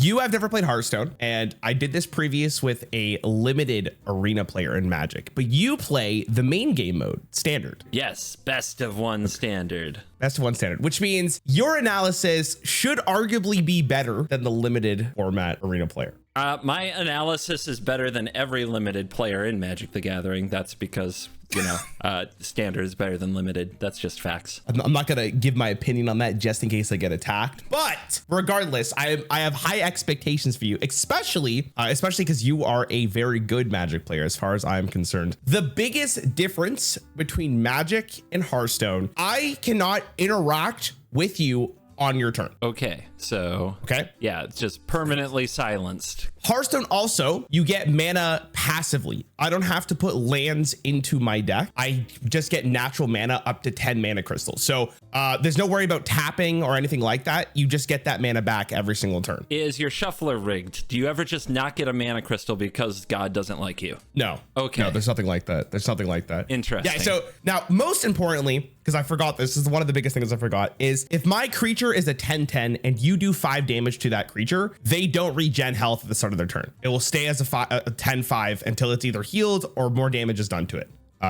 you have never played Hearthstone, and I did this previous with a limited arena player in Magic, but you play the main game mode, standard. Yes, best of one standard. Best of one standard, which means your analysis should arguably be better than the limited format arena player. My analysis is better than every limited player in Magic the Gathering. That's because, you know, standard is better than limited. That's just facts. I'm not going to give my opinion on that just in case I get attacked. But regardless, I have high expectations for you, especially because you are a very good Magic player as far as I'm concerned. The biggest difference between Magic and Hearthstone, I cannot interact with you on your turn. Okay, so yeah, it's just permanently silenced. Hearthstone also, you get mana passively. I don't have to put lands into my deck. I just get natural mana up to 10 mana crystals. So there's no worry about tapping or anything like that. You just get that mana back every single turn. Is your shuffler rigged? Do you ever just not get a mana crystal because God doesn't like you? No. Okay. No, there's nothing like that. There's something like that. Interesting. Yeah, so now most importantly, because I forgot this is one of the biggest things I forgot, is if my creature is a 10-10 and you do 5 damage to that creature, they don't regen health at the start of their turn. It will stay as a 10-5 until it's either healed or more damage is done to it.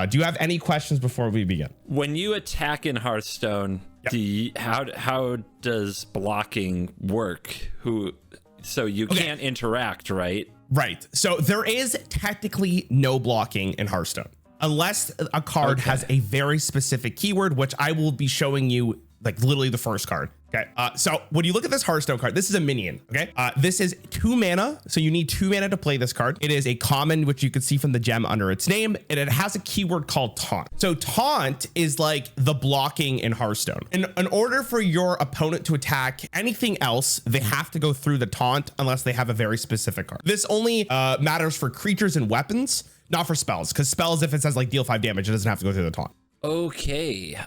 Do you have any questions before we begin? When you attack in Hearthstone, yep. How does blocking work? So you can't interact, right? Right. So there is technically no blocking in Hearthstone unless a card has a very specific keyword, which I will be showing you like literally the first card. Okay. So when you look at this Hearthstone card, this is a minion. Okay. This is 2 mana. So you need 2 mana to play this card. It is a common, which you can see from the gem under its name. And it has a keyword called taunt. So taunt is like the blocking in Hearthstone. And in order for your opponent to attack anything else, they have to go through the taunt unless they have a very specific card. This only matters for creatures and weapons, not for spells, because spells, if it says like deal 5 damage, it doesn't have to go through the taunt. Okay.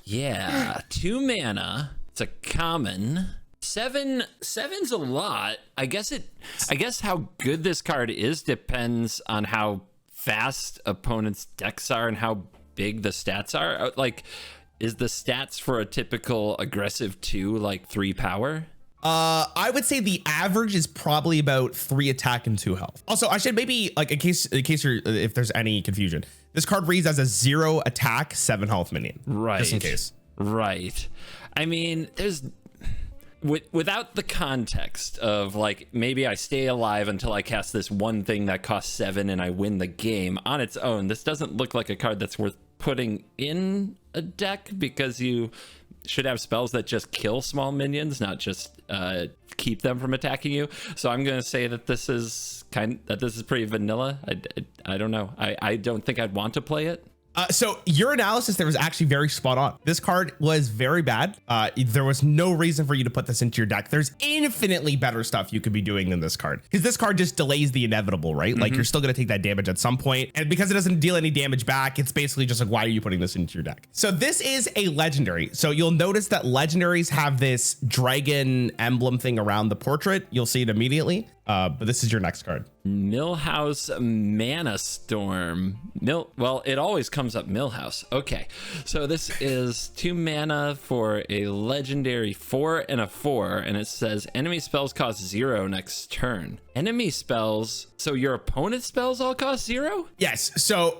Yeah, 2 mana. It's a common. 7's a lot. I guess how good this card is depends on how fast opponents' decks are and how big the stats are. Like, is the stats for a typical aggressive 2 like 3 power? I would say the average is probably about 3 attack and 2 health. Also, I should maybe, like, in case if there's any confusion, this card reads as a 0 attack, 7 health minion. Right. Just in case. Right. I mean, there's without the context of like, maybe I stay alive until I cast this one thing that costs 7 and I win the game on its own. This doesn't look like a card that's worth putting in a deck, because you should have spells that just kill small minions, not just keep them from attacking you. So I'm going to say that this is pretty vanilla. I don't know. I don't think I'd want to play it. So your analysis there was actually very spot on. This card was very bad. There was no reason for you to put this into your deck. There's infinitely better stuff you could be doing than this card, because this card just delays the inevitable, right? Like you're still going to take that damage at some point. And because it doesn't deal any damage back, it's basically just like, why are you putting this into your deck? So this is a legendary. So you'll notice that legendaries have this dragon emblem thing around the portrait. You'll see it immediately. But this is your next card. Milhouse manastorm. Well, it always comes up Milhouse. Okay, so this is 2 mana for a legendary 4 and a 4, and it says enemy spells cost 0 next turn. Enemy spells, so your opponent's spells all cost 0? Yes. So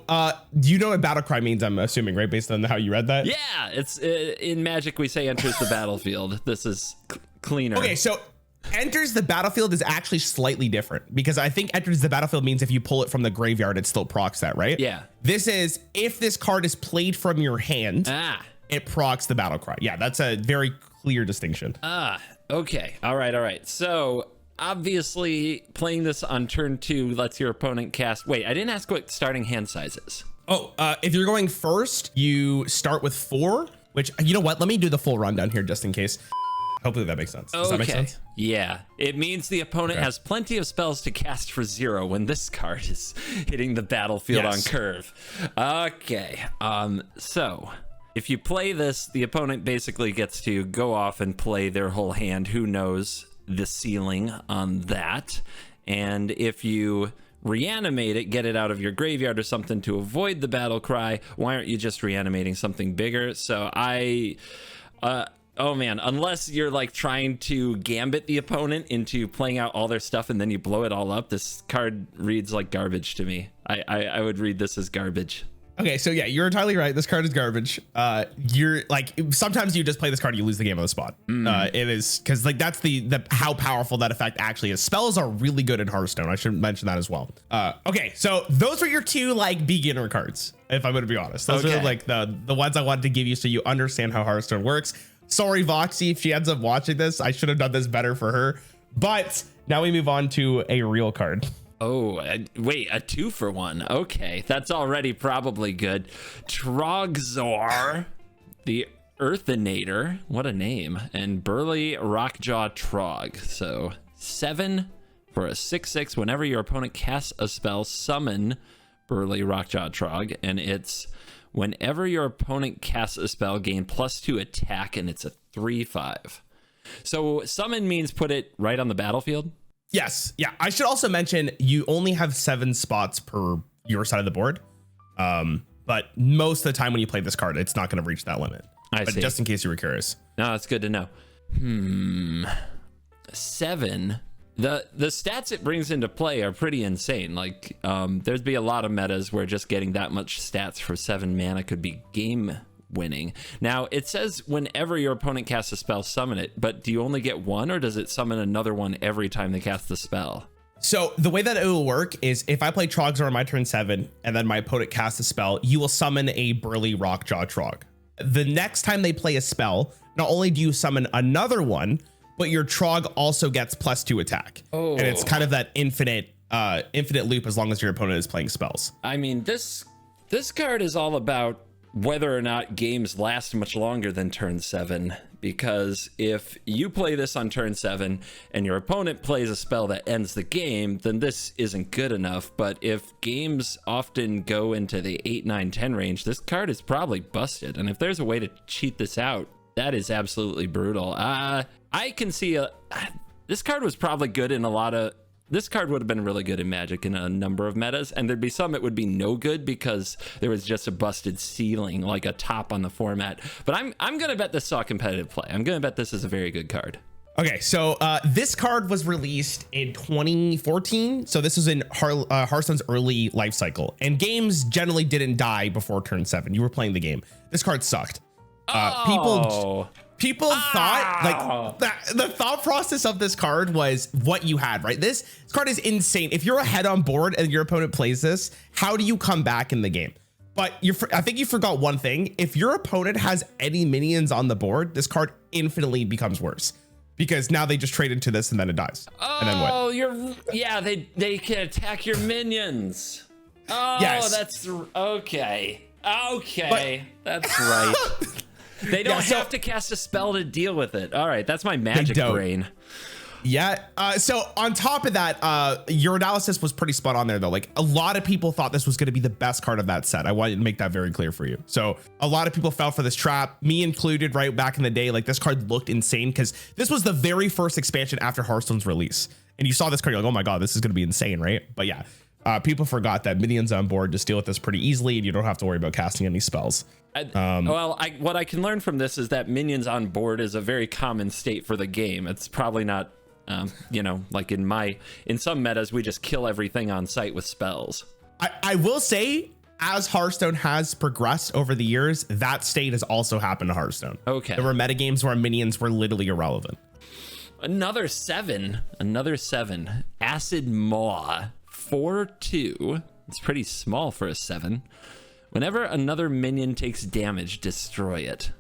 you know what battle cry means, I'm assuming, right? Based on how you read that? Yeah, it's in Magic we say enters the battlefield. This is cleaner. Okay, so enters the battlefield is actually slightly different, because I think enters the battlefield means if you pull it from the graveyard, it still procs that, right? Yeah. This is if this card is played from your hand, it procs the battle cry. Yeah, that's a very clear distinction. Okay. All right. So obviously playing this on turn 2 lets your opponent cast. Wait, I didn't ask what starting hand size is. Oh, if you're going first, you start with 4, which, you know what? Let me do the full rundown here just in case. Hopefully that makes sense. Does that make sense? Yeah. It means the opponent has plenty of spells to cast for 0 when this card is hitting the battlefield on curve. Okay. So if you play this, the opponent basically gets to go off and play their whole hand. Who knows the ceiling on that? And if you reanimate it, get it out of your graveyard or something to avoid the battle cry, why aren't you just reanimating something bigger? So Oh man, unless you're like trying to gambit the opponent into playing out all their stuff and then you blow it all up, this card reads like garbage to me. I would read this as garbage. Okay, so yeah, you're entirely right. This card is garbage. You're like, sometimes you just play this card, you lose the game on the spot. It is because like that's the how powerful that effect actually is. Spells are really good in Hearthstone. I should mention that as well. Okay, so those were your two like beginner cards, if I'm going to be honest. Those are like the ones I wanted to give you so you understand how Hearthstone works. Sorry, Voxy, if she ends up watching this, I should have done this better for her. But now we move on to a real card. Oh, wait, a 2-for-1. Okay, that's already probably good. Troggzor, the Earthinator. What a name. And Burly Rockjaw Trogg. So 7 for a 6/6. Whenever your opponent casts a spell, summon Burly Rockjaw Trogg. And it's whenever your opponent casts a spell, gain +2 attack, and it's a 3/5. So summon means put it right on the battlefield? Yes. Yeah. I should also mention you only have 7 spots per your side of the board. But most of the time when you play this card, it's not going to reach that limit. I see. Just in case you were curious. No, that's good to know. 7. The stats it brings into play are pretty insane. Like there'd be a lot of metas where just getting that much stats for 7 mana could be game winning. Now it says whenever your opponent casts a spell, summon it, but do you only get one, or does it summon another one every time they cast the spell? So the way that it will work is if I play Troggzor on my turn 7 and then my opponent casts a spell, you will summon a Burly Rockjaw Trogg. The next time they play a spell, not only do you summon another one, but your Trogg also gets +2 attack. And it's kind of that infinite loop as long as your opponent is playing spells. I mean, this card is all about whether or not games last much longer than turn 7, because if you play this on turn 7 and your opponent plays a spell that ends the game, then this isn't good enough. But if games often go into the 8, 9, 10 range, this card is probably busted. And if there's a way to cheat this out, that is absolutely brutal. I can see this card was probably good in a lot of... This card would have been really good in Magic in a number of metas, and there'd be some it would be no good because there was just a busted ceiling, like a top on the format. But I'm gonna bet this saw competitive play. I'm gonna bet this is a very good card. Okay, so this card was released in 2014. So this was in Hearthstone's early life cycle, and games generally didn't die before turn 7. You were playing the game. This card sucked. People thought like the thought process of this card was what you had, right? This card is insane. If you're ahead on board and your opponent plays this, how do you come back in the game? But I think you forgot one thing. If your opponent has any minions on the board, this card infinitely becomes worse because now they just trade into this and then it dies. And then what? They can attack your minions. Oh, yes. That's okay. That's right. They don't have to cast a spell to deal with it. All right, that's my magic brain. Yeah. So on top of that, your analysis was pretty spot on there, though. Like a lot of people thought this was going to be the best card of that set. I wanted to make that very clear for you. So a lot of people fell for this trap, me included, right back in the day. Like this card looked insane because this was the very first expansion after Hearthstone's release. And you saw this card, you're like, oh my God, this is going to be insane, right? But yeah, people forgot that minions on board just deal with this pretty easily and you don't have to worry about casting any spells. What I can learn from this is that minions on board is a very common state for the game. It's probably not, like in some metas, we just kill everything on sight with spells. I will say, as Hearthstone has progressed over the years, that state has also happened to Hearthstone. Okay. There were metagames where minions were literally irrelevant. Another 7. Acidmaw, 4/2. It's pretty small for a 7. Whenever another minion takes damage, destroy it.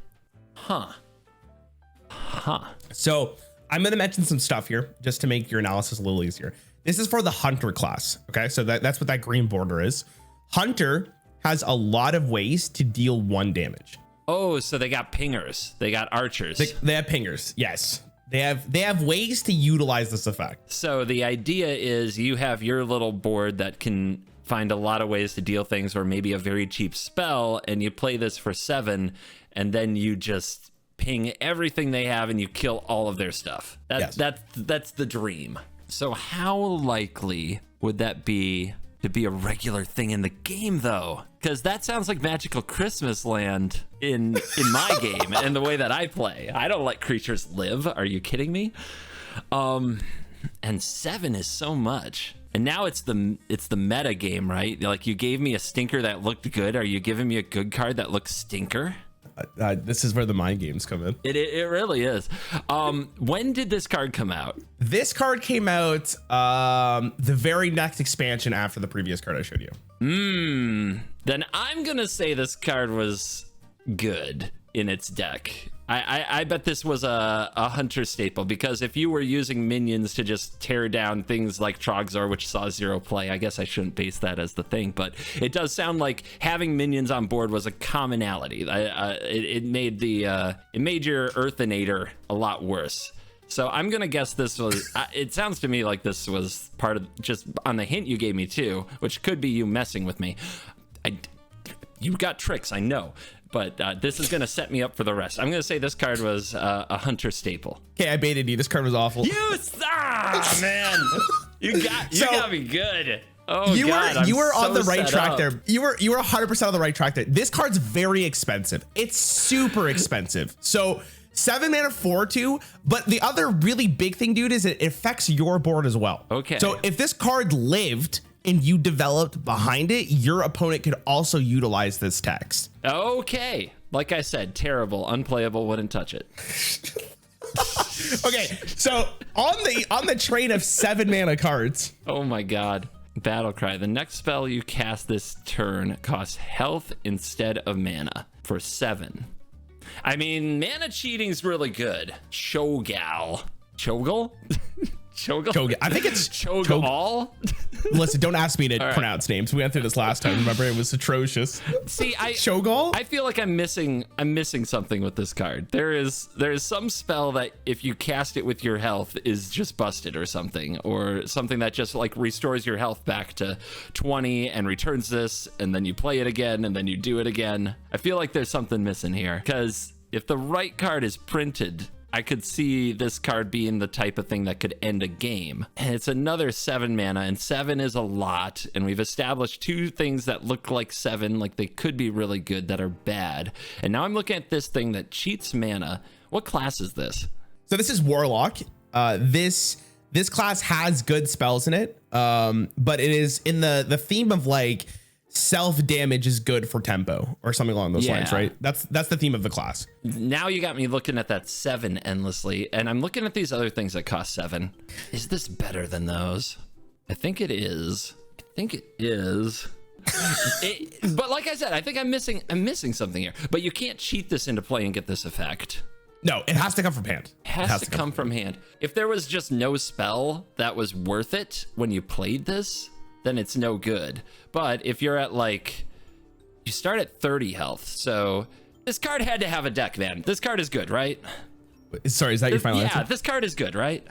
So I'm going to mention some stuff here just to make your analysis a little easier. This is for the Hunter class. Okay, so that's what that green border is. Hunter has a lot of ways to deal 1 damage. Oh, so they got pingers. They got archers. They have pingers. Yes. They have ways to utilize this effect. So the idea is you have your little board that can find a lot of ways to deal things, or maybe a very cheap spell, and you play this for 7, and then you just ping everything they have and you kill all of their stuff. That's the dream. So how likely would that be to be a regular thing in the game, though? because that sounds like magical Christmas land in my game and the way that I play. I don't let creatures live. Are you kidding me? And 7 is so much. And now it's the meta game, right? Like, you gave me a stinker that looked good. Are you giving me a good card that looks stinker? This is where the mind games come in. It really is. When did this card come out? This card came out the very next expansion after the previous card I showed you. Then I'm gonna say this card was good in its deck. I bet this was a hunter staple, because if you were using minions to just tear down things like Troggzor, which saw 0 play, I guess I shouldn't base that as the thing, but it does sound like having minions on board was a commonality. It made your earthinator a lot worse. So I'm gonna guess this was. It sounds to me like this was part of, just on the hint you gave me too, which could be you messing with me. You got tricks, I know. But this is going to set me up for the rest. I'm going to say this card was a hunter staple. Okay, I baited you. This card was awful. Man. You got me good. Oh, you were on the right track up there. You were 100% on the right track there. This card's very expensive. It's super expensive. So 7 mana 4/2, but the other really big thing, dude, is it affects your board as well. Okay. So if this card lived and you developed behind it, your opponent could also utilize this text. Okay. Like I said, terrible, unplayable, wouldn't touch it. Okay, so on the train of 7 mana cards. Oh my god. Battle Cry. The next spell you cast this turn costs health instead of mana for 7. I mean, mana cheating's really good. Cho'gall. Cho'gall? Cho'gall? I think it's Cho'gall. Listen, don't ask me to pronounce names. We went through this last time. Remember, it was atrocious. See, Cho'gall? I feel like I'm missing something with this card. There is some spell that if you cast it with your health is just busted or something that just like restores your health back to 20 and returns this, and then you play it again and then you do it again. I feel like there's something missing here, because if the right card is printed, I could see this card being the type of thing that could end a game. And it's another 7 mana, and 7 is a lot. And we've established 2 things that look like 7, like they could be really good, that are bad. And now I'm looking at this thing that cheats mana. What class is this? So this is Warlock. This class has good spells in it, but it is in the theme of like self damage is good for tempo or something along those lines, right? That's the theme of the class. Now you got me looking at that 7 endlessly, and I'm looking at these other things that cost 7. Is this better than those? I think it is. But like I said, I think I'm missing something here. But you can't cheat this into play and get this effect. No, it has to come from hand. It has to come from hand. If there was just no spell that was worth it when you played this, then it's no good. But if you're at like, you start at 30 health, so this card had to have a deck, man. This card is good, right? Sorry, is that your final answer? Yeah, this card is good, right?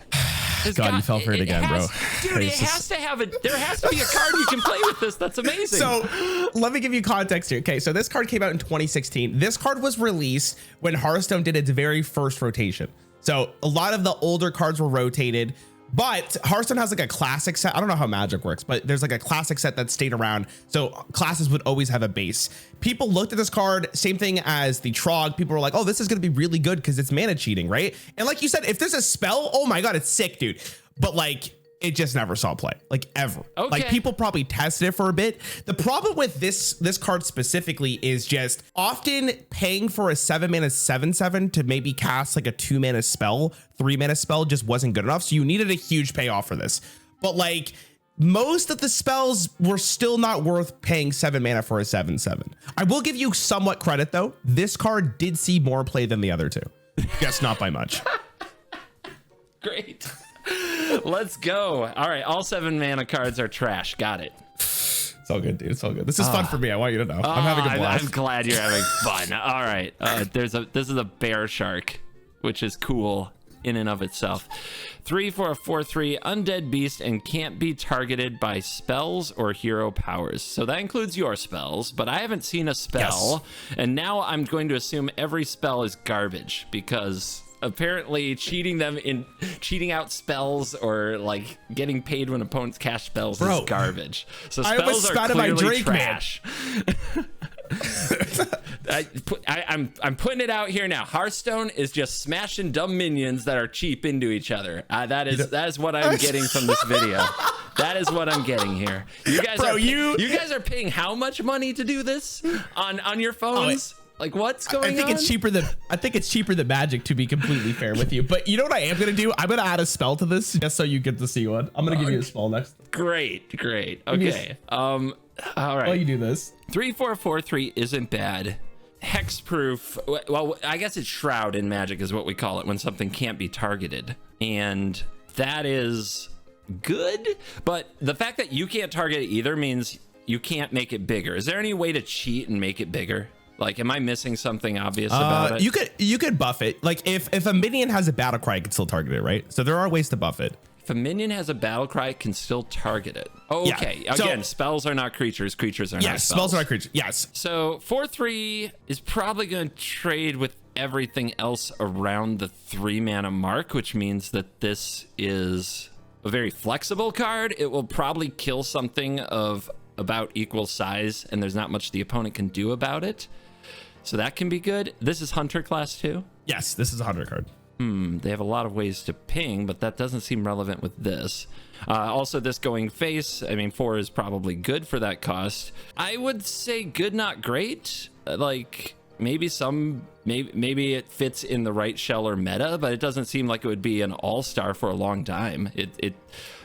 God, you fell for it again, bro. Dude, it has to have there has to be a card you can play with this. That's amazing. So let me give you context here. Okay, so this card came out in 2016. This card was released when Hearthstone did its very first rotation. So a lot of the older cards were rotated, but Hearthstone has like a classic set. I don't know how Magic works, but there's like a classic set that stayed around. So classes would always have a base. People looked at this card, same thing as the Trogg. People were like, oh, this is going to be really good because it's mana cheating, right? And like you said, if there's a spell, oh my God, it's sick, dude. But like, it just never saw play, like ever. Okay. Like people probably tested it for a bit. The problem with this card specifically is just often paying for a 7 mana 7/7 to maybe cast like a 2 mana spell, 3 mana spell just wasn't good enough. So you needed a huge payoff for this. But like most of the spells were still not worth paying 7 mana for a 7/7. I will give you somewhat credit though. This card did see more play than the other two. Yes, not by much. Great. Let's go. All right, all 7 mana cards are trash. Got it. It's all good, dude. It's all good. This is fun for me. I want you to know. I'm having a blast. I'm glad you're having fun. All right. This is a Bearshark, which is cool in and of itself. 3 for a 4/3 undead beast and can't be targeted by spells or hero powers. So that includes your spells, but I haven't seen a spell. Yes. And now I'm going to assume every spell is garbage because apparently cheating out spells or like getting paid when opponents cast spells is garbage. So spells are clearly trash. I'm putting it out here now. Hearthstone is just smashing dumb minions that are cheap into each other. That is what I'm getting from this video. That is what I'm getting here. You guys you guys are paying how much money to do this on your phones? Like, what's going on? I think it's cheaper than Magic, to be completely fair with you. But you know what I am gonna do? I'm gonna add a spell to this just so you get to see one. I'm gonna give you a spell next. Great. Okay. All right. While you do this, 3-4-4-3 isn't bad. Hexproof. Well, I guess it's Shroud in Magic is what we call it when something can't be targeted, and that is good. But the fact that you can't target it either means you can't make it bigger. Is there any way to cheat and make it bigger? Like, am I missing something obvious about it? You could buff it. Like if a minion has a battle cry, it can still target it, right? So there are ways to buff it. If a minion has a battle cry, it can still target it. Oh, okay. Yeah. Again, spells are not creatures. Creatures are not spells. Spells are not creatures. Yes. So 4/3 is probably going to trade with everything else around the 3 mana mark, which means that this is a very flexible card. It will probably kill something of about equal size, and there's not much the opponent can do about it. So that can be good. This is Hunter class too? Yes, this is a Hunter card. They have a lot of ways to ping, but that doesn't seem relevant with this. Also, this going face, I mean, 4 is probably good for that cost. I would say good, not great. Like, maybe it fits in the right shell or meta, but it doesn't seem like it would be an all-star for a long time.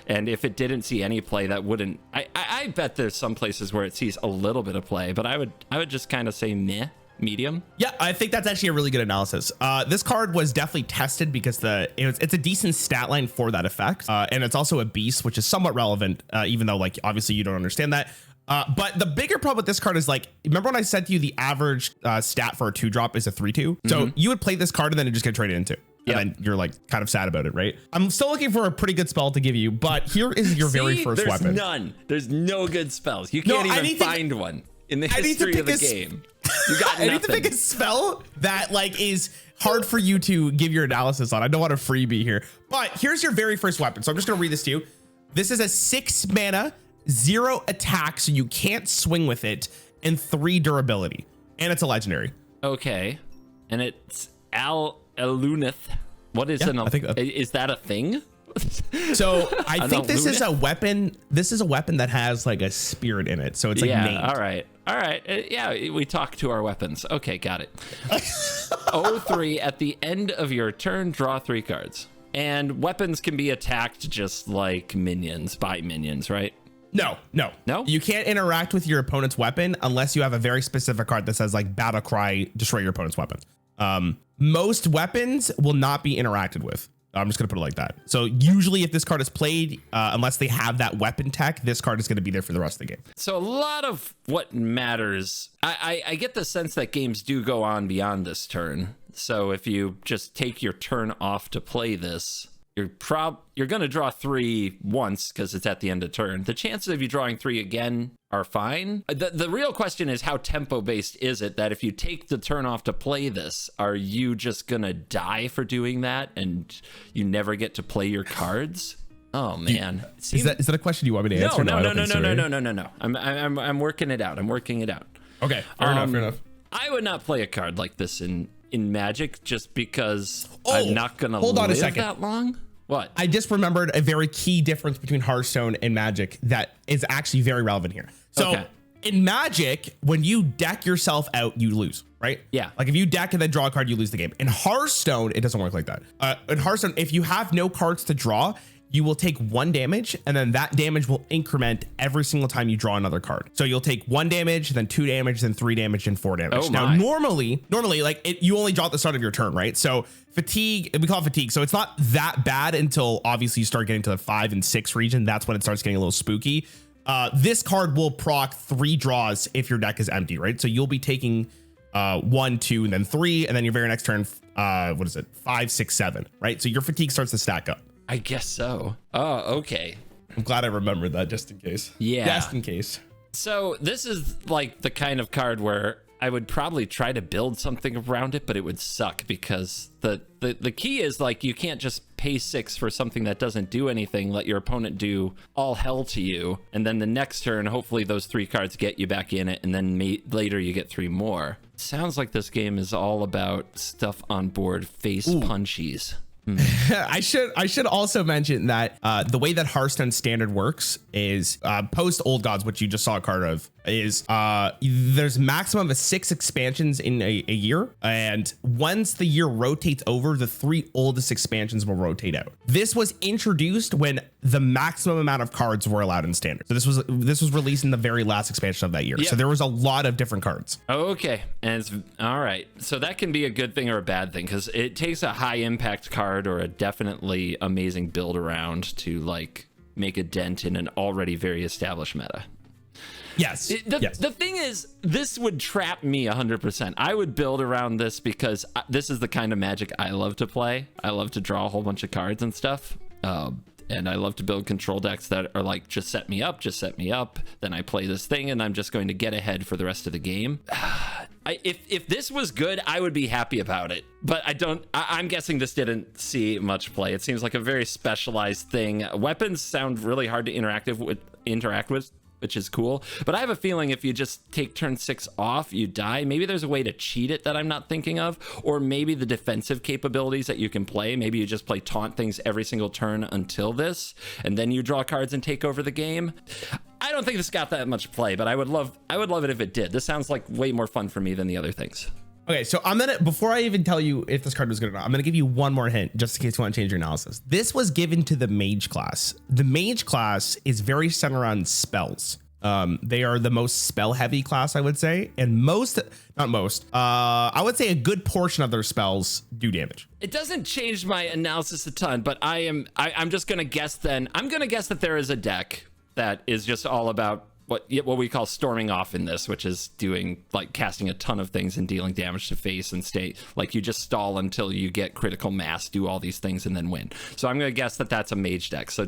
And if it didn't see any play, that wouldn't... I bet there's some places where it sees a little bit of play, but I would just kind of say meh. Medium. Yeah, I think that's actually a really good analysis. This card was definitely tested because it's a decent stat line for that effect, and it's also a beast, which is somewhat relevant, even though like obviously you don't understand that. But the bigger problem with this card is, like, remember when I said to you the average stat for a 2-drop is a 3/2? So you would play this card and then it just get traded into. And then you're like kind of sad about it, right? I'm still looking for a pretty good spell to give you, but here is your very first weapon. There's no good spells. You can't even find one in the history of the game. You got nothing. I need to pick a spell that like is hard for you to give your analysis on. I don't want a freebie here, but here's your very first weapon. So I'm just gonna read this to you. This is a 6 mana, 0 attack, so you can't swing with it, and 3 durability, and it's a legendary. Okay, and it's Aluneth. What is is that a thing? So I think this is a weapon. This is a weapon that has like a spirit in it. So it's like named. All right. Yeah, we talk to our weapons. Okay, got it. 0/3 at the end of your turn, draw 3 cards. And weapons can be attacked just like minions by minions, right? No. You can't interact with your opponent's weapon unless you have a very specific card that says like battle cry, destroy your opponent's weapon. Most weapons will not be interacted with. I'm just going to put it like that. So usually if this card is played, unless they have that weapon tech, this card is going to be there for the rest of the game. So a lot of what matters, I get the sense that games do go on beyond this turn. So if you just take your turn off to play this, you're going to draw 3 once because it's at the end of turn. The chances of you drawing 3 again are fine. The real question is how tempo based is it that if you take the turn off to play this, are you just going to die for doing that and you never get to play your cards? Oh man. Is that a question you want me to answer? No. I'm working it out. Okay, fair enough. I would not play a card like this in Magic just because I'm not going to live that long. What? I just remembered a very key difference between Hearthstone and Magic that is actually very relevant here. So in Magic, when you deck yourself out, you lose, right? Yeah. Like if you deck and then draw a card, you lose the game. In Hearthstone, it doesn't work like that. In Hearthstone, if you have no cards to draw, you will take 1 damage, and then that damage will increment every single time you draw another card. So you'll take 1 damage, then 2 damage, then 3 damage, and 4 damage. Now, normally, like you only draw at the start of your turn, right? So fatigue, we call it fatigue. So it's not that bad until obviously you start getting to the 5 and 6 region. That's when it starts getting a little spooky. This card will proc 3 draws if your deck is empty, right? So you'll be taking 1, 2, and then 3, and then your very next turn, 5, 6, 7, right? So your fatigue starts to stack up. I guess so. Oh, okay. I'm glad I remembered that just in case. Yeah. Just in case. So this is like the kind of card where I would probably try to build something around it, but it would suck because the key is like you can't just pay 6 for something that doesn't do anything, let your opponent do all hell to you, and then the next turn hopefully those 3 cards get you back in it, and then later you get 3 more. Sounds like this game is all about stuff on board face punchies. I should also mention that the way that Hearthstone standard works is post Old Gods, which you just saw a card of, is there's maximum of 6 expansions in a year, and once the year rotates over, the 3 oldest expansions will rotate out. This was introduced when the maximum amount of cards were allowed in standard. So this was released in the very last expansion of that year. Yep. So there was a lot of different cards. Okay, and it's all right. So that can be a good thing or a bad thing because it takes a high impact card or a definitely amazing build around to like make a dent in an already very established meta. Yes. The thing is, this would trap me 100%. I would build around this because this is the kind of Magic I love to play. I love to draw a whole bunch of cards and stuff. And I love to build control decks that are like, just set me up. Then I play this thing and I'm just going to get ahead for the rest of the game. If this was good, I would be happy about it. But I'm guessing this didn't see much play. It seems like a very specialized thing. Weapons sound really hard to interact with, which is cool. But I have a feeling if you just take turn 6 off, you die. Maybe there's a way to cheat it that I'm not thinking of, or maybe the defensive capabilities that you can play. Maybe you just play taunt things every single turn until this, and then you draw cards and take over the game. I don't think this got that much play, but I would love it if it did. This sounds like way more fun for me than the other things. Okay, so before I even tell you if this card was good or not, I'm gonna give you one more hint just in case you want to change your analysis. This was given to the mage class. The mage class is very centered on spells. They are the most spell heavy class, I would say, and I would say a good portion of their spells do damage. It doesn't change my analysis a ton, but I'm just gonna guess then. I'm gonna guess that there is a deck that is just all about what we call storming off in this, which is doing like casting a ton of things and dealing damage to face and stay like you just stall until you get critical mass, do all these things and then win. So I'm gonna guess that that's a mage deck. So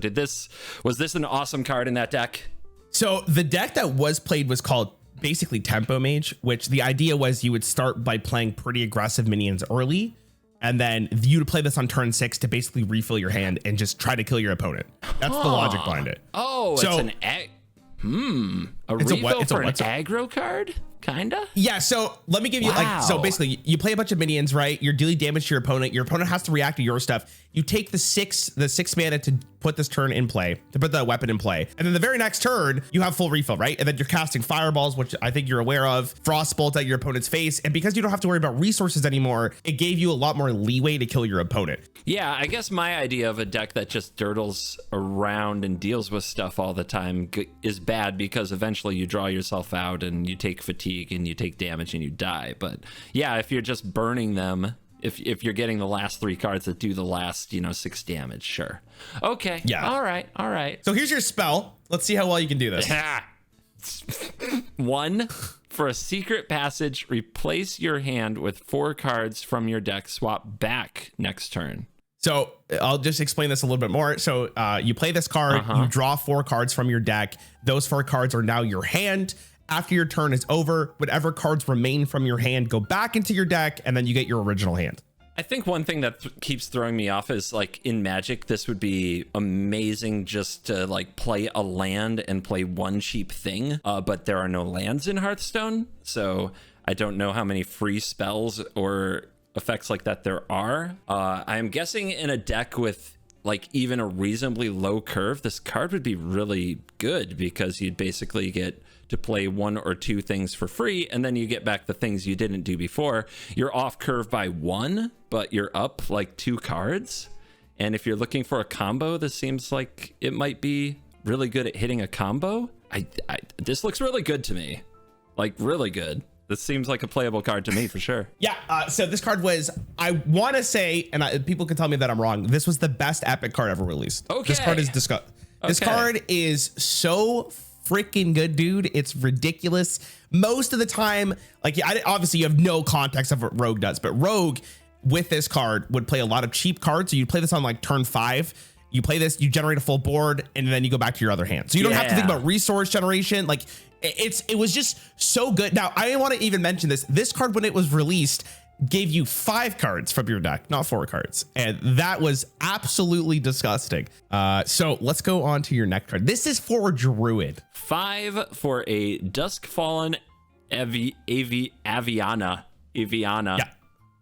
was this an awesome card in that deck? So the deck that was played was called basically Tempo Mage, which the idea was you would start by playing pretty aggressive minions early, and then you would play this on turn 6 to basically refill your hand and just try to kill your opponent. That's the logic behind it. Oh, so it's a refill for an aggro card? Kinda? Yeah, so let me give you so basically you play a bunch of minions, right? You're dealing damage to your opponent. Your opponent has to react to your stuff. You take the six mana to put this turn in play, to put the weapon in play. And then the very next turn, you have full refill, right? And then you're casting fireballs, which I think you're aware of, frostbolt at your opponent's face. And because you don't have to worry about resources anymore, it gave you a lot more leeway to kill your opponent. Yeah, I guess my idea of a deck that just dirtles around and deals with stuff all the time is bad because eventually you draw yourself out and you take fatigue and you take damage and you die. But yeah, if you're just burning them, if you're getting the last 3 cards that do the last 6 damage, sure. Okay. Yeah. All right. So here's your spell. Let's see how well you can do this. 1, for a secret passage, replace your hand with 4 cards from your deck, swap back next turn. So I'll just explain this a little bit more. So you play this card, you draw 4 cards from your deck. Those 4 cards are now your hand. After your turn is over, whatever cards remain from your hand go back into your deck, and then you get your original hand. I think one thing that keeps throwing me off is like in Magic, this would be amazing just to like play a land and play one cheap thing, but there are no lands in Hearthstone. So I don't know how many free spells or effects like that there are. I'm guessing in a deck with like even a reasonably low curve, this card would be really good because you'd basically get to play 1 or 2 things for free, and then you get back the things you didn't do before. You're off curve by 1, but you're up like 2 cards. And if you're looking for a combo, this seems like it might be really good at hitting a combo. This looks really good to me, like really good. This seems like a playable card to me for sure. Yeah, so this card was, I want to say, and people can tell me that I'm wrong, this was the best epic card ever released. Okay. This card is This card is so freaking good, dude. It's ridiculous. Most of the time, like, obviously you have no context of what Rogue does, but Rogue with this card would play a lot of cheap cards. So you play this on like turn 5 You play this, you generate a full board, and then you go back to your other hand. So you don't have to think about resource generation. Like it was just so good. Now I want to even mention this. This card, when it was released, gave you 5 cards from your deck, not 4 cards. And that was absolutely disgusting. So let's go on to your next card. This is for Druid. 5 for a Duskfallen aviana. Yeah.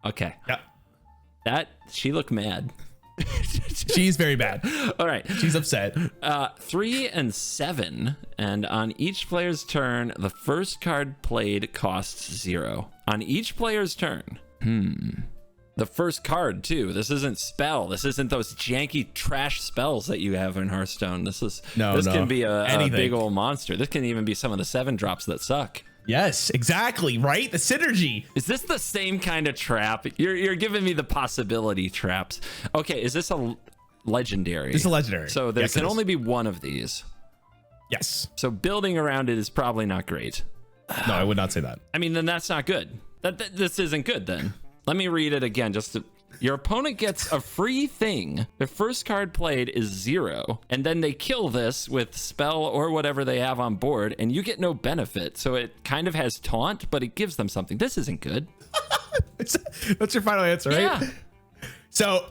Okay. Yeah. She looked mad. She's very bad. All right. She's upset. 3 and 7. And on each player's turn, the first card played costs 0. On each player's turn. The first card too. This isn't spell. This isn't those janky trash spells that you have in Hearthstone. This can be a big old monster. This can even be some of the 7 drops that suck. Yes, exactly. Right. The synergy. Is this the same kind of trap? You're giving me the possibility traps. Okay. Is this a legendary? It's a legendary. So there can only be one of these. Yes. So building around it is probably not great. No, I would not say that. I mean, then that's not good. This isn't good then. Let me read it again. Your opponent gets a free thing. Their first card played is 0, and then they kill this with spell or whatever they have on board, and you get no benefit. So it kind of has taunt, but it gives them something. This isn't good. That's your final answer, right? Yeah. So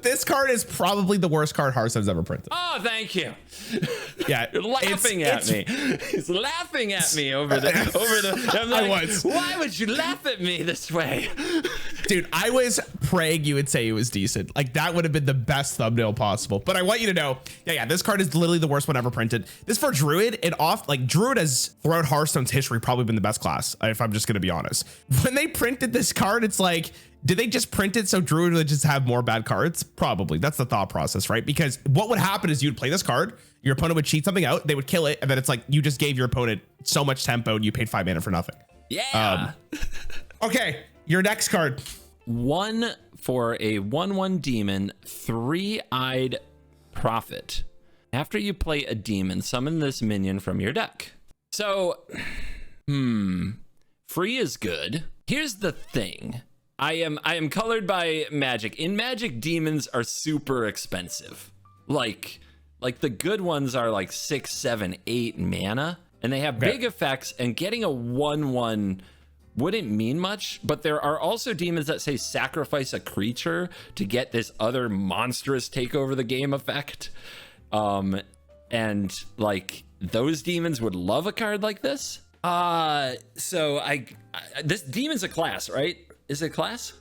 this card is probably the worst card Hearthstone's ever printed. Oh, thank you. Yeah, you're laughing at me. He's laughing at me over the. I'm like, I was. Why would you laugh at me this way, dude? I was praying you would say it was decent. Like that would have been the best thumbnail possible. But I want you to know, yeah, this card is literally the worst one ever printed. This for Druid, Druid has throughout Hearthstone's history probably been the best class. If I'm just gonna be honest, when they printed this card, it's like, did they just print it so Druid would just have more bad cards? Probably. That's the thought process, right? Because what would happen is you'd play this card, your opponent would cheat something out, they would kill it, and then it's like you just gave your opponent so much tempo and you paid 5 mana for nothing. Yeah. Okay, your next card. 1 for a 1/1 demon, 3-eyed prophet. After you play a demon, summon this minion from your deck. So, free is good. Here's the thing. I am colored by Magic. In Magic, demons are super expensive. Like the good ones are like 6, 7, 8 mana, and they have big effects, and getting a 1/1 wouldn't mean much. But there are also demons that say sacrifice a creature to get this other monstrous take over the game effect. And like those demons would love a card like this. So this demon's a class, right? Is it a class?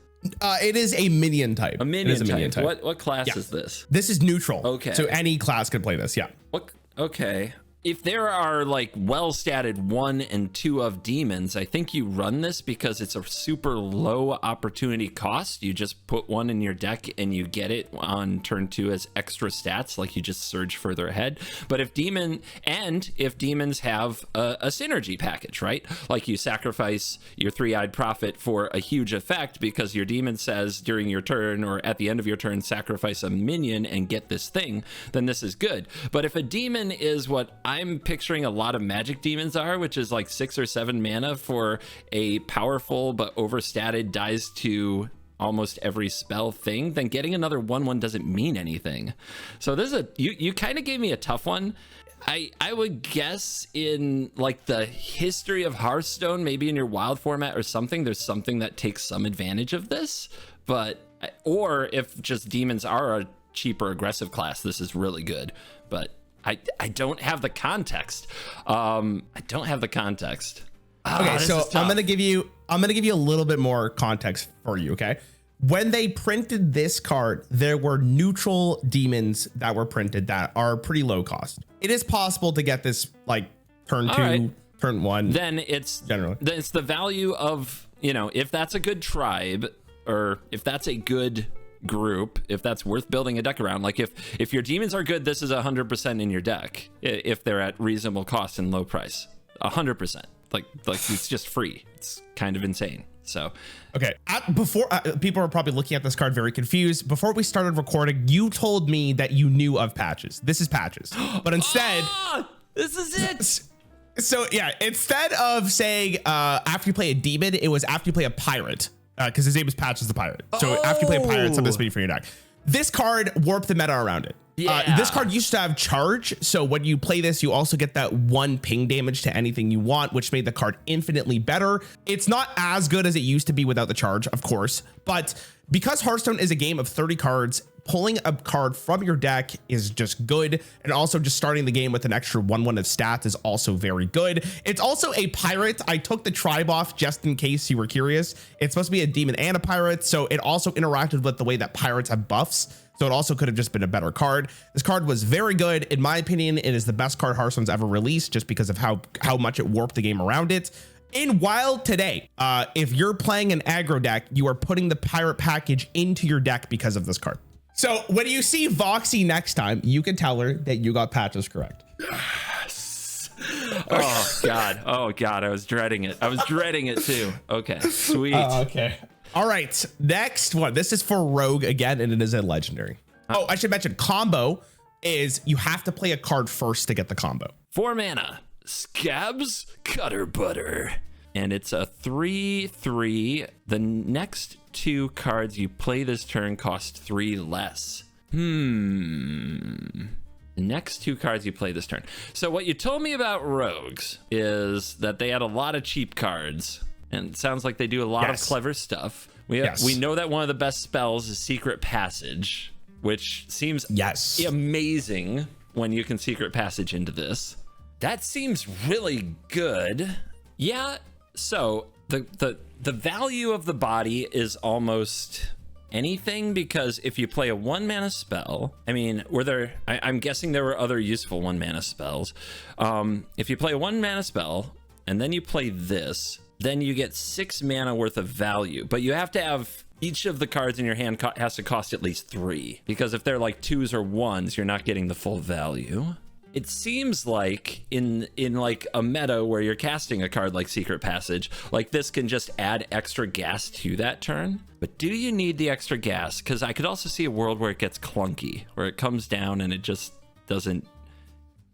It is a minion type. A minion type. What class is this? This is neutral. Okay. So any class could play this. Yeah. Okay. If there are like well-statted 1 and 2 of demons, I think you run this because it's a super low opportunity cost. You just put 1 in your deck and you get it on turn 2 as extra stats, like you just surge further ahead. But if demons have a synergy package, right? Like you sacrifice your 3-eyed prophet for a huge effect because your demon says during your turn or at the end of your turn, sacrifice a minion and get this thing, then this is good. But if a demon is what I'm picturing a lot of Magic demons are, which is like 6 or 7 mana for a powerful but overstated dies to almost every spell thing, then getting another 1/1 doesn't mean anything. So this is you kind of gave me a tough one. I would guess in like the history of Hearthstone, maybe in your wild format or something, there's something that takes some advantage of this. Or if just demons are a cheaper aggressive class, this is really good. But I don't have the context. Okay, so I'm gonna give you a little bit more context for you. Okay, when they printed this card, there were neutral demons that were printed that are pretty low cost. It is possible to get this like turn 2, turn 1. Then it's the value of, if that's a good tribe or if that's a good group, if that's worth building a deck around. Like if your demons are good, this is 100% in your deck if they're at reasonable cost and low price. 100%. Like it's just free. It's kind of insane. So okay, before people are probably looking at this card very confused. Before we started recording, you told me that you knew of patches. This is patches, but instead this is it. So yeah, instead of saying after you play a demon, it was after you play a pirate. Because his name is Patches the Pirate. So after you play a pirate, something this many for your deck. This card warped the meta around it. Yeah. This card used to have charge, so when you play this, you also get that 1 ping damage to anything you want, which made the card infinitely better. It's not as good as it used to be without the charge, of course, but because Hearthstone is a game of 30 cards, pulling a card from your deck is just good, and also just starting the game with an extra 1/1 of stats is also very good. It's also a pirate. I took the tribe off just in case you were curious. It's supposed to be a demon and a pirate, so it also interacted with the way that pirates have buffs. So it also could have just been a better card. This card was very good. In my opinion, it is the best card Hearthstone's ever released just because of how much it warped the game around it. In Wild today, if you're playing an aggro deck, you are putting the pirate package into your deck because of this card. So when you see Voxy next time, you can tell her that you got patches correct. Yes. Oh God. I was dreading it. I was dreading it too. Okay, sweet. Okay. All right, next one. This is for Rogue again, and it is a legendary. Oh, I should mention combo is you have to play a card first to get the combo. 4 mana, Scabbs, cutterbutter, and it's a 3/3. The next 2 cards you play this turn cost 3 less. The next 2 cards you play this turn. So what you told me about rogues is that they had a lot of cheap cards. And it sounds like they do a lot of clever stuff. We know that one of the best spells is Secret Passage, which seems amazing when you can Secret Passage into this. That seems really good. Yeah, so the value of the body is almost anything, because if you play a 1 mana spell, I mean, I'm guessing there were other useful 1 mana spells. If you play a 1 mana spell and then you play this, then you get 6 mana worth of value, but you have to have each of the cards in your hand has to cost at least 3, because if they're like 2s or 1s, you're not getting the full value. It seems like in like a meta where you're casting a card like Secret Passage, like this can just add extra gas to that turn. But do you need the extra gas? Because I could also see a world where it gets clunky, where it comes down and it just doesn't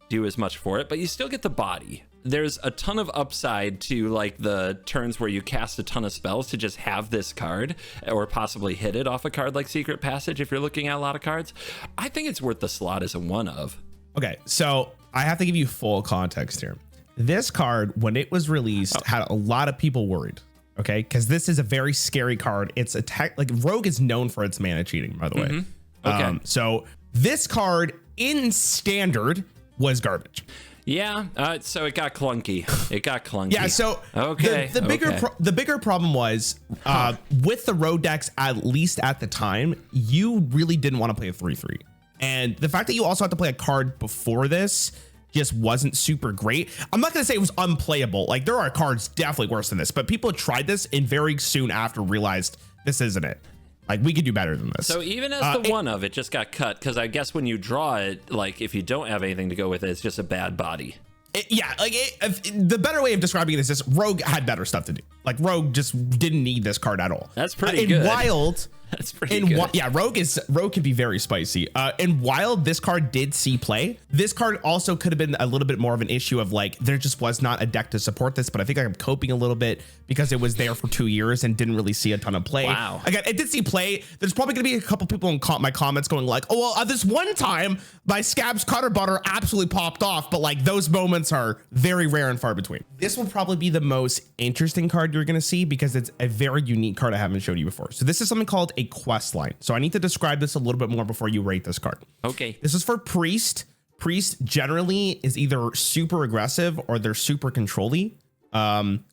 do as much for it, but you still get the body. There's a ton of upside to like the turns where you cast a ton of spells to just have this card, or possibly hit it off a card like Secret Passage if you're looking at a lot of cards. I think it's worth the slot as a 1 of. Okay, so I have to give you full context here. This card, when it was released, had a lot of people worried. Okay, because this is a very scary card. It's like Rogue is known for its mana cheating, by the way. Okay. So this card in standard was garbage. Yeah, so it got clunky. Yeah, so the bigger problem was with the road decks, at least at the time, you really didn't want to play a 3/3. And the fact that you also have to play a card before this just wasn't super great. I'm not going to say it was unplayable. Like, there are cards definitely worse than this, but people tried this and very soon after realized this isn't it. Like, we could do better than this. So even as the 1 of, it just got cut, because I guess when you draw it, like, if you don't have anything to go with it, it's just a bad body. The better way of describing it is this: Rogue had better stuff to do. Like, Rogue just didn't need this card at all. That's pretty good. Wild, that's pretty good. Yeah, Rogue can be very spicy. In Wild, this card did see play. This card also could have been a little bit more of an issue of like, there just was not a deck to support this, but I think I'm coping a little bit because it was there for 2 years and didn't really see a ton of play. Wow. Again, it did see play. There's probably gonna be a couple people in my comments going like, oh, well, this one time my Scabbs cutterbutter absolutely popped off, but like those moments are very rare and far between. This will probably be the most interesting card you're gonna see because it's a very unique card I haven't showed you before. So this is something called a quest line. So I need to describe this a little bit more before you rate this card. Okay. This is for Priest. Priest generally is either super aggressive or they're super control-y.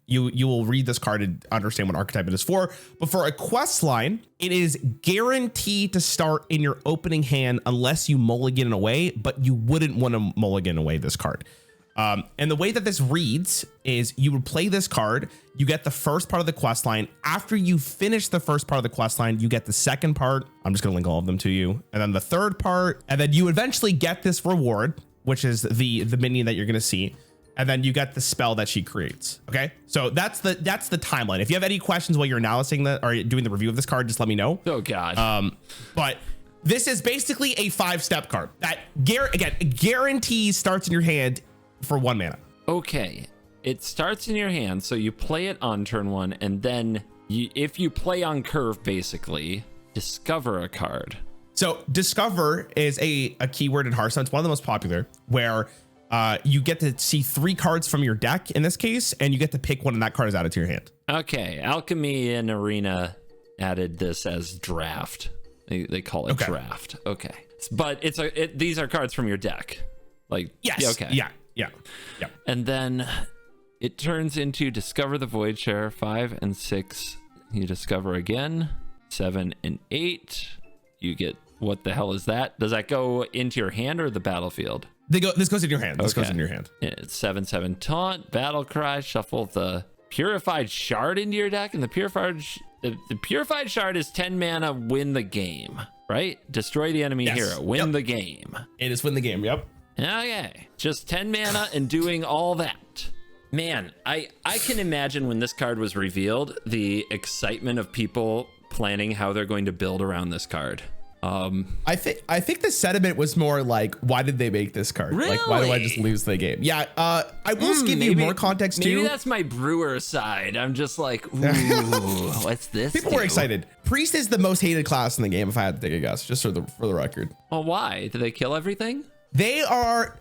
You will read this card and understand what archetype it is for. But for a quest line, it is guaranteed to start in your opening hand unless you mulligan away, but you wouldn't want to mulligan away this card. And the way that this reads is you would play this card, you get the first part of the quest line. After you finish the first part of the quest line, you get the second part. I'm just gonna link all of them to you. And then the third part, and then you eventually get this reward, which is the minion that you're gonna see. And then you get the spell that she creates. Okay, so that's the timeline. If you have any questions while you're analyzing that or doing the review of this card, just let me know. Oh God. But this is basically a 5-step card that guarantees starts in your hand for 1 mana. Okay, it starts in your hand, so you play it on turn 1, and then if you play on curve, basically discover a card. So discover is a keyword in Hearthstone. It's one of the most popular, where you get to see 3 cards from your deck in this case, and you get to pick one, and that card is added to your hand. Okay, Alchemy and Arena added this as draft. They call it draft. Okay, but these are cards from your deck. Like yes, okay, yeah. And then it turns into Discover the Void Share 5 and 6. You discover again 7 and 8. You get, what the hell is that? Does that go into your hand or the battlefield? This goes in your hand. This goes in your hand. It's 7/7 taunt, battle cry, shuffle the purified shard into your deck, and the purified shard is 10 mana, win the game, right? Destroy the enemy hero, win the game. It is win the game, yep. Okay, just 10 mana and doing all that. Man, I can imagine when this card was revealed, the excitement of people planning how they're going to build around this card. I think the sentiment was more like, why did they make this card? Really? Like, why do I just lose the game? Yeah, I will give you more context too. Maybe that's my brewer side. I'm just like, ooh, what's this? People were excited. Priest is the most hated class in the game, if I had to take a guess, just for the record. Well, why? Do they kill everything? They are,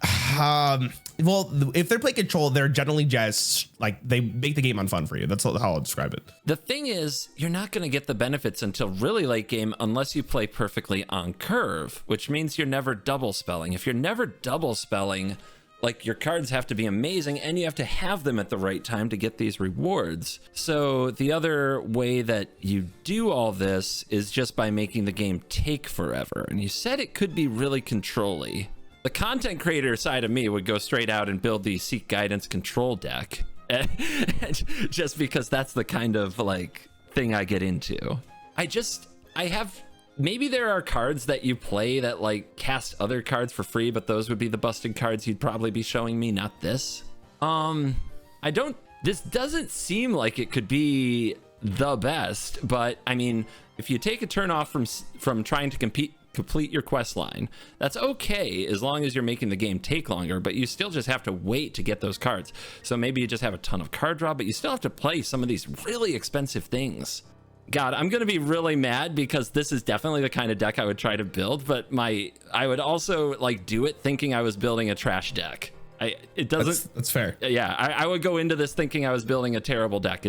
well, if they're playing control, they're generally just like, they make the game unfun for you. That's how I'll describe it. The thing is, you're not going to get the benefits until really late game unless you play perfectly on curve, which means you're never double spelling. If you're never double spelling, like, your cards have to be amazing and you have to have them at the right time to get these rewards. So the other way that you do all this is just by making the game take forever. And you said it could be really control-y. The content creator side of me would go straight out and build the Seek Guidance control deck, just because that's the kind of like thing I get into. Maybe there are cards that you play that like cast other cards for free, but those would be the busted cards you'd probably be showing me, not this. This doesn't seem like it could be the best, but I mean, if you take a turn off from trying to complete your quest line, that's okay as long as you're making the game take longer, but you still just have to wait to get those cards. So maybe you just have a ton of card draw, but you still have to play some of these really expensive things. God, I'm gonna be really mad because this is definitely the kind of deck I would try to build, but I would also like do it thinking I was building a trash deck. That's fair. Yeah, I would go into this thinking I was building a terrible deck.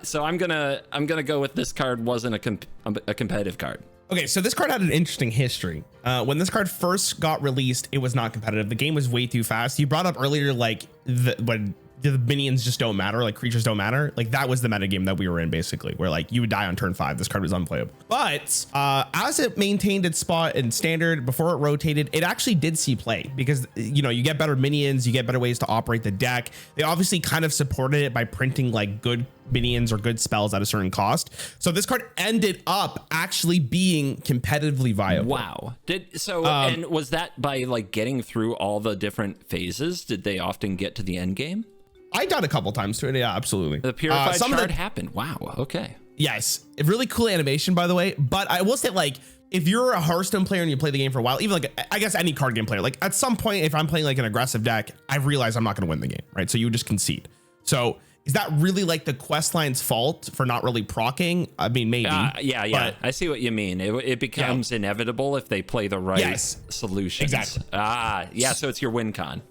So I'm gonna go with this card wasn't a competitive card. Okay, so this card had an interesting history. When this card first got released, it was not competitive. The game was way too fast. You brought up earlier, like, when the minions just don't matter, like creatures don't matter. Like, that was the meta game that we were in, basically, where like you would die on turn 5. This card was unplayable. But as it maintained its spot in standard before it rotated, it actually did see play because, you know, you get better minions, you get better ways to operate the deck. They obviously kind of supported it by printing like good minions or good spells at a certain cost. So this card ended up actually being competitively viable. Wow. And was that by like getting through all the different phases? Did they often get to the end game? I died a couple times to it. Yeah, absolutely. The purified shard happened. Wow. Okay. Yes. A really cool animation, by the way. But I will say, like, if you're a Hearthstone player and you play the game for a while, even like, I guess any card game player, like at some point, if I'm playing like an aggressive deck, I realize I'm not going to win the game, right? So you would just concede. So is that really like the quest line's fault for not really procking? I mean, maybe. Yeah. But I see what you mean. It becomes inevitable if they play the right solutions. Exactly. Yeah. So it's your win con.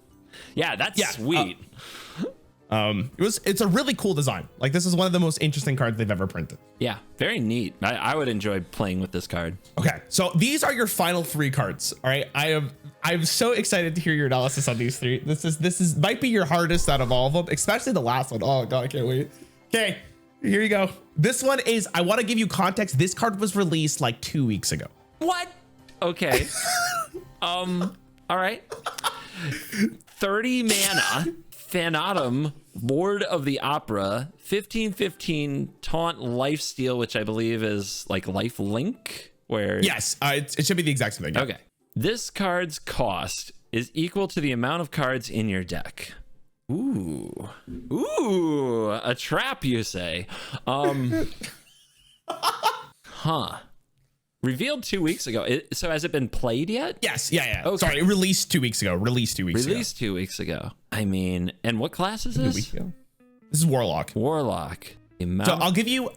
Yeah, that's sweet. It's a really cool design. Like, this is one of the most interesting cards they've ever printed. Yeah, very neat. I would enjoy playing with this card. Okay, so these are your final 3 cards. All right, I'm so excited to hear your analysis on these 3. This is might be your hardest out of all of them, especially the last one. Oh god, I can't wait. Okay, here you go. This one is, I want to give you context. This card was released like 2 weeks ago. What? Okay. All right. 30 mana. Fanottem, Lord of the Opera, 15/15 taunt lifesteal, which I believe is like life link. Where yes, it should be the exact same thing. Yeah. Okay, this card's cost is equal to the amount of cards in your deck. Ooh, a trap, you say? Huh. Revealed 2 weeks ago. So has it been played yet? Yes. Yeah. Okay. Sorry, released 2 weeks ago. Released 2 weeks ago. I mean, and what class is this? This is Warlock. So I'll give you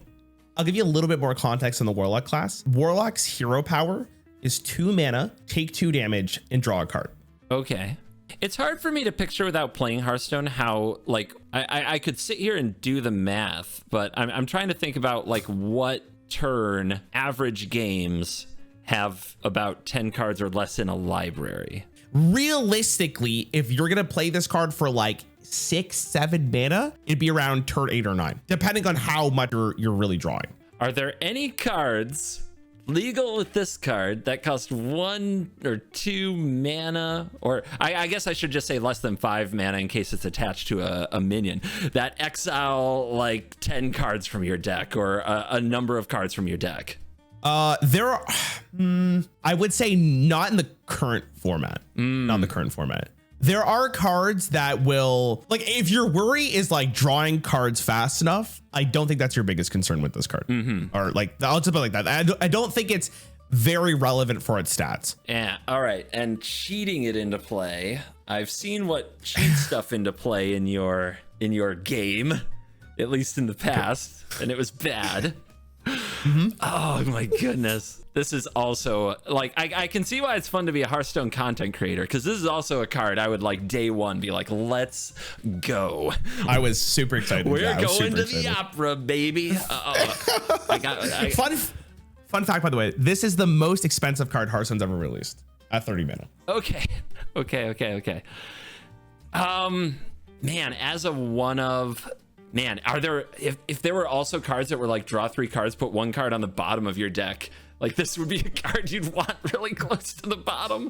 a little bit more context on the Warlock class. Warlock's hero power is 2 mana, take 2 damage, and draw a card. Okay. It's hard for me to picture without playing Hearthstone how, like, I could sit here and do the math, but I'm trying to think about, like, what turn average games have about 10 cards or less in a library. Realistically, if you're going to play this card for, like, 6-7 mana, it'd be around turn 8 or 9, depending on how much you're really drawing. Are there any cards legal with this card that cost 1 or 2 mana, or I guess I should just say less than 5 mana in case it's attached to a minion, that exile like 10 cards from your deck or a number of cards from your deck? There are, I would say not in the current format. Not in the current format. There are cards that will, like, if your worry is like drawing cards fast enough, I don't think that's your biggest concern with this card. Or like, I'll just put it like that. I don't think it's very relevant for its stats. Yeah. All right. And cheating it into play. I've seen what cheat stuff into play in your game, at least in the past, and it was bad. Oh my goodness. This is also like, I can see why it's fun to be a Hearthstone content creator, because this is also a card I would like day one be like, let's go. I was super excited. We're going to the opera, baby. Fun fact, by the way, this is the most expensive card Hearthstone's ever released at 30 mana. Okay. Man, as a one of, man, are there, if there were also cards that were like draw 3 cards, put 1 card on the bottom of your deck, like this would be a card you'd want really close to the bottom.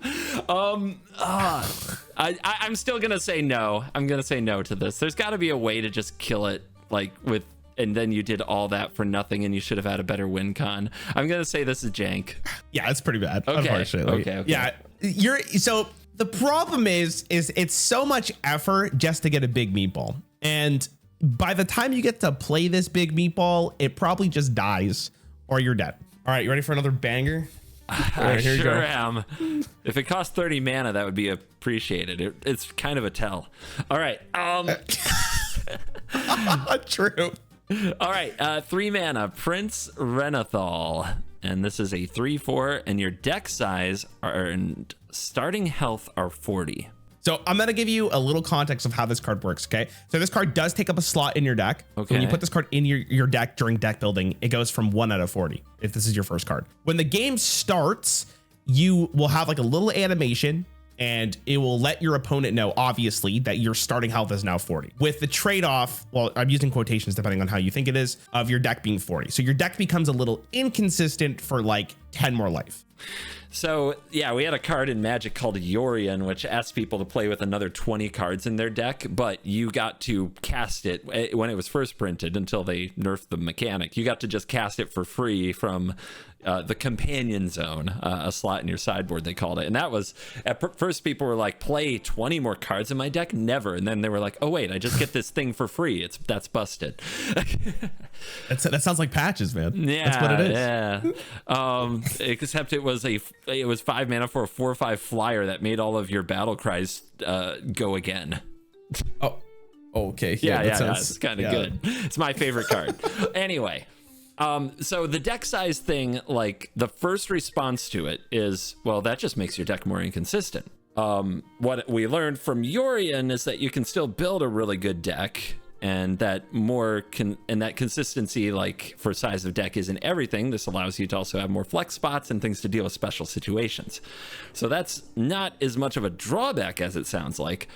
I'm still gonna say no. I'm gonna say no to this. There's got to be a way to just kill it, like with, and then you did all that for nothing, and you should have had a better win con. I'm gonna say this is jank. Yeah, it's pretty bad. Okay. Unfortunately. Okay. Yeah, so the problem is it's so much effort just to get a big meatball, and by the time you get to play this big meatball, it probably just dies or you're dead. All right, you ready for another banger? I sure am. If it costs 30 mana, that would be appreciated. It's kind of a tell. All right. True. All right. 3 mana, Prince Renathal. And this is a 3/4, and your deck size and starting health are 40. So I'm going to give you a little context of how this card works, okay? So this card does take up a slot in your deck. Okay. So when you put this card in your deck during deck building, it goes from 1 out of 40 if this is your first card. When the game starts, you will have like a little animation, and it will let your opponent know, obviously, that your starting health is now 40. With the trade-off, well, I'm using quotations depending on how you think it is, of your deck being 40. So your deck becomes a little inconsistent for like 10 more life. So, yeah, we had a card in Magic called Yorion, which asked people to play with another 20 cards in their deck, but you got to cast it when it was first printed until they nerfed the mechanic. You got to just cast it for free from the Companion Zone, a slot in your sideboard, they called it. And that was, at first people were like, play 20 more cards in my deck? Never. And then they were like, oh, wait, I just get this thing for free. That's busted. That sounds like patches, man. Yeah, that's what it is. Yeah. Except it was 5 mana for a 4/5 flyer that made all of your battle cries go again. Oh, okay. Yeah, it's kind of good. It's my favorite card. Anyway, so the deck size thing, like the first response to it is, well, that just makes your deck more inconsistent. What we learned from Yorion is that you can still build a really good deck, and that that consistency, like for size of deck, isn't everything. This allows you to also have more flex spots and things to deal with special situations. So that's not as much of a drawback as it sounds like.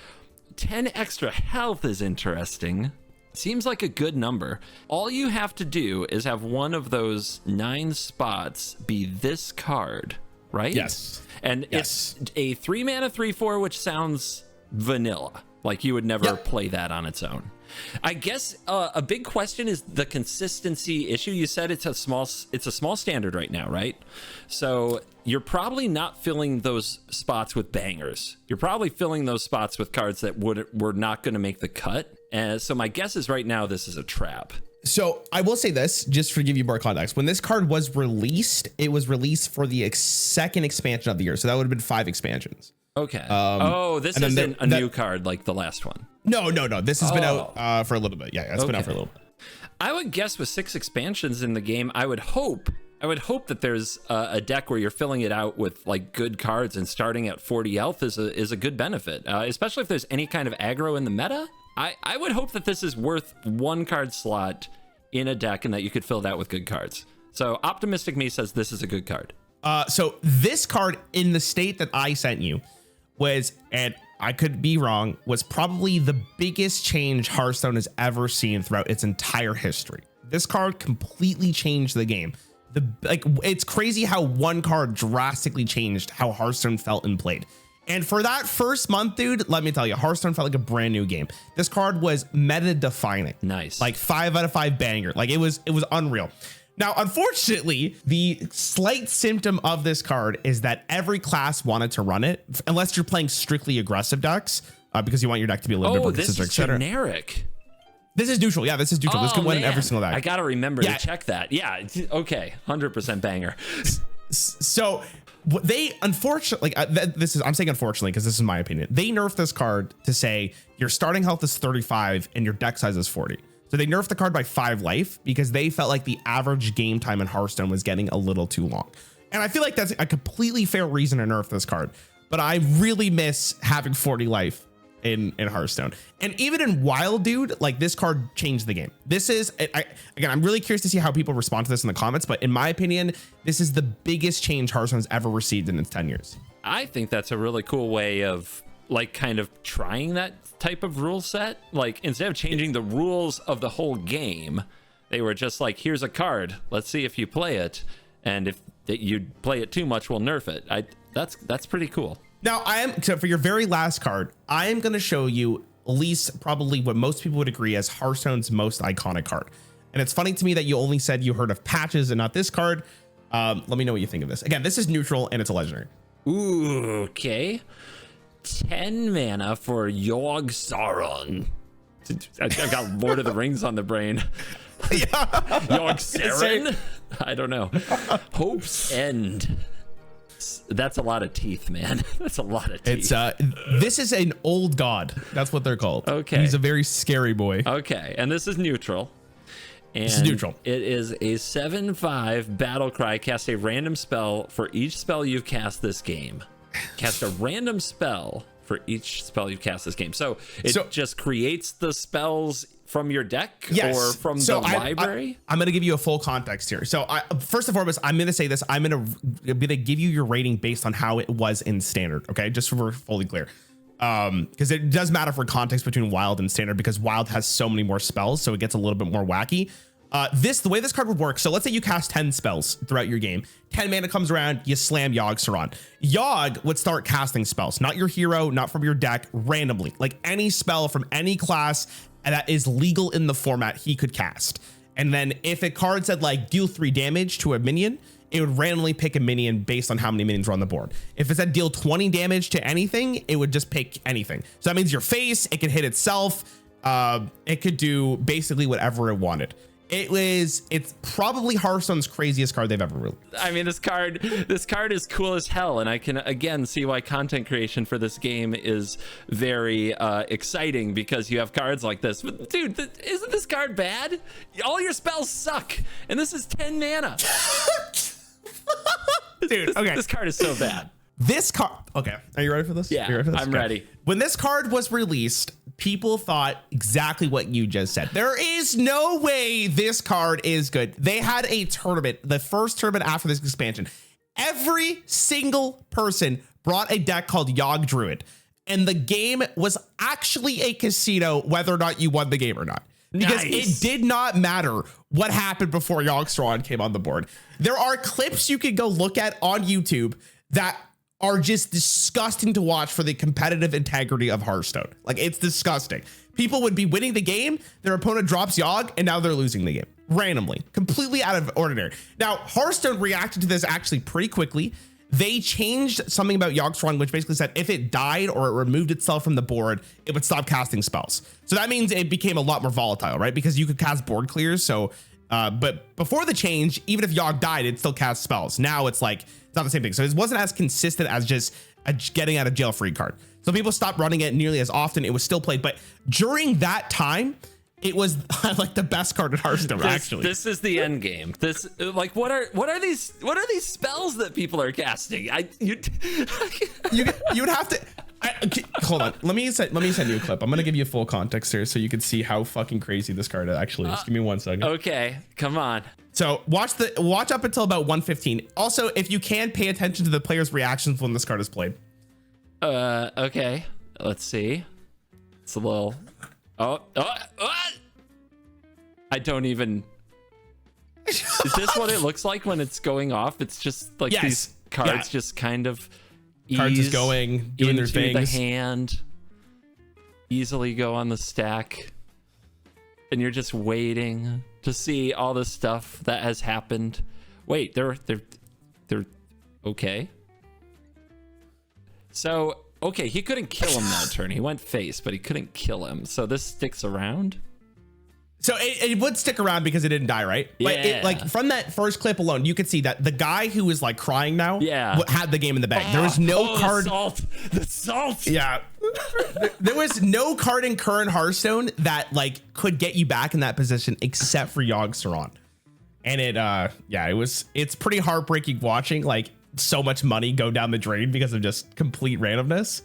10 extra health is interesting. Seems like a good number. All you have to do is have one of those 9 spots be this card, right? Yes. And it's a 3 mana 3/4, which sounds vanilla. Like you would never play that on its own. I guess a big question is the consistency issue. You said it's a small standard right now, right? So you're probably not filling those spots with bangers. You're probably filling those spots with cards that were not going to make the cut. And so my guess is right now this is a trap. So I will say this, just to give you more context. When this card was released, it was released for the second expansion of the year. So that would have been 5 expansions. Okay. This isn't a new card like the last one. No. This has been out for a little bit. Yeah, it's been out for a little bit. I would guess with 6 expansions in the game, I would hope I would hope that there's a deck where you're filling it out with like good cards and starting at 40 health is a good benefit, especially if there's any kind of aggro in the meta. I would hope that this is worth 1 card slot in a deck and that you could fill that with good cards. So Optimistic Me says this is a good card. So this card in the state that I sent you was, and I could be wrong, was probably the biggest change Hearthstone has ever seen throughout its entire history. This card completely changed the game. It's crazy how 1 card drastically changed how Hearthstone felt and played. And for that first month, dude, let me tell you, Hearthstone felt like a brand new game. This card was meta defining. Nice. Like 5 out of 5 banger. Like it was unreal. Now, unfortunately, the slight symptom of this card is that every class wanted to run it, unless you're playing strictly aggressive decks, because you want your deck to be a little bit more consistent, this is generic. This is neutral. Yeah, this is neutral. This can win in every single deck. I got to remember to check that. Yeah. Okay. 100% banger. So they unfortunately, I'm saying unfortunately, because this is my opinion. They nerfed this card to say your starting health is 35 and your deck size is 40. So they nerfed the card by 5 life because they felt like the average game time in Hearthstone was getting a little too long. And I feel like that's a completely fair reason to nerf this card. But I really miss having 40 life in Hearthstone. And even in Wild, dude, like this card changed the game. This is, again, I'm really curious to see how people respond to this in the comments, but in my opinion, this is the biggest change Hearthstone's ever received in its 10 years. I think that's a really cool way of like kind of trying that type of rule set. Like instead of changing the rules of the whole game, they were just like, here's a card, let's see if you play it. And if you play it too much, we'll nerf it. That's pretty cool. Now, so for your very last card, I am going to show you at least probably what most people would agree as Hearthstone's most iconic card. And it's funny to me that you only said you heard of Patches and not this card. Let me know what you think of this. Again, this is neutral and it's a legendary. Ooh, okay. 10 mana for Yogg-saron. I've got Lord of the Rings on the brain. Yogg-saron? I don't know. Hope's End. That's a lot of teeth, man. That's a lot of teeth. This is an old god. That's what they're called. Okay. He's a very scary boy. Okay, and this is neutral. And this is neutral. It is a 7/5 battle cry. Cast a random spell for each spell you've cast this game. Cast a random spell for each spell you've cast this game. So it just creates the spells from your deck or from the library? I'm going to give you a full context here. So first and foremost, I'm going to say this. I'm going to give you your rating based on how it was in standard. Okay. Just so we're fully clear. Because it does matter for context between wild and standard because wild has so many more spells. So it gets a little bit more wacky. The way this card would work. So let's say you cast 10 spells throughout your game. 10 mana comes around, you slam Yogg-saron. Yogg would start casting spells, not your hero, not from your deck, randomly. Like any spell from any class that is legal in the format he could cast. And then if a card said like deal 3 damage to a minion, it would randomly pick a minion based on how many minions were on the board. If it said deal 20 damage to anything, it would just pick anything. So that means your face, it could hit itself. It could do basically whatever it wanted. It's probably Hearthstone's craziest card they've ever released. I mean, this card is cool as hell, and I can again see why content creation for this game is very exciting because you have cards like this. But dude, isn't this card bad? All your spells suck, and this is 10 mana. Dude, okay. This card is so bad. This card, okay. Are you ready for this? Yeah, I'm ready. When this card was released, people thought exactly what you just said. There is no way this card is good. They had a tournament, the first tournament after this expansion. Every single person brought a deck called Yogg Druid, and the game was actually a casino whether or not you won the game or not. Because it did not matter what happened before Yogg-saron came on the board. There are clips you could go look at on YouTube that are just disgusting to watch for the competitive integrity of Hearthstone. Like, it's disgusting. People would be winning the game, their opponent drops Yogg, and now they're losing the game randomly, completely out of ordinary. Now, Hearthstone reacted to this actually pretty quickly. They changed something about Yogg-saron, which basically said if it died or it removed itself from the board, it would stop casting spells. So that means it became a lot more volatile, right? Because you could cast board clears. So, but before the change, even if Yogg died, it still cast spells. Now it's like, it's not the same thing. So it wasn't as consistent as just a getting out of jail free card. So people stopped running it nearly as often. It was still played. But during that time, it was like the best card in Hearthstone. Actually, this is the end game. This like what are these spells that people are casting? You would have to. Okay, hold on. Let me send you a clip. I'm gonna give you full context here so you can see how fucking crazy this card actually is. Give me 1 second. Okay, come on. So watch up until about 1:15. Also, if you can, pay attention to the player's reactions when this card is played. Okay. Let's see. It's a little. Oh. I don't even. Is this what it looks like when it's going off? It's just like these cards just kind of. Cards is going, doing their things. The hand. Easily go on the stack. And you're just waiting to see all the stuff that has happened. Wait, they're okay. So, okay, he couldn't kill him that turn. He went face, but he couldn't kill him. So this sticks around. So it would stick around because it didn't die, right? But yeah. like from that first clip alone, you could see that the guy who was like crying now had the game in the bag. There was no card. The salt. Yeah. There was no card in current Hearthstone that like could get you back in that position except for Yogg-saron. And it's pretty heartbreaking watching like so much money go down the drain because of just complete randomness.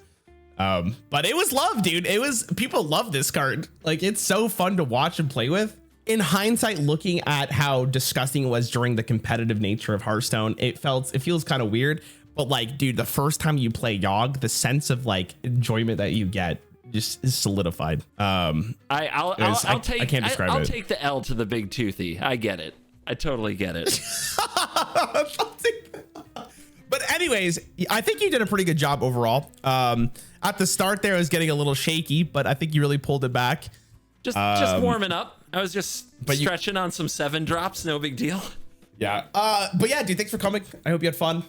But it was love, dude. People love this card. Like, it's so fun to watch and play with. In hindsight, looking at how disgusting it was during the competitive nature of Hearthstone, it feels kind of weird. But like, dude, the first time you play Yogg, the sense of like enjoyment that you get just is solidied. I can't describe it. I'll take the L to the big toothy. I get it. I totally get it. But anyways, I think you did a pretty good job overall. At the start there, I was getting a little shaky, but I think you really pulled it back. Just warming up. I was just stretching on some 7 drops. No big deal. Yeah. But yeah, dude, thanks for coming. I hope you had fun.